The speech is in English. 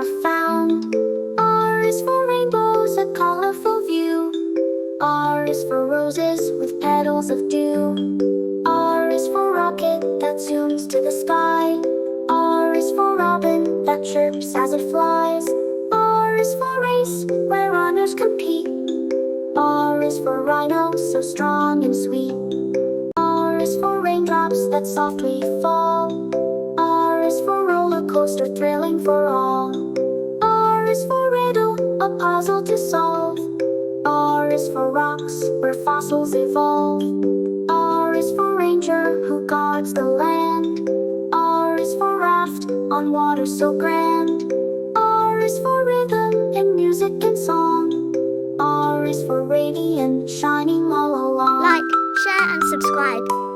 are found. R is for rainbows, a colorful view. R is for roses with petals of dew. R is for rocket that zooms to the sky. R is for robin that chirps as it flies. R is for race, where runners compete. R is for rhino, so strong and sweet. R is for raindrops that softly fall. R is for roller coaster, thrilling for all. R is for riddle, a puzzle to solve. R is for rocks, where fossils evolve. R is for ranger, who guards the land. R is for raft, on water so grand. R is for rhythm, in music and song. R is for radiant, shining all along. Like, share and subscribe.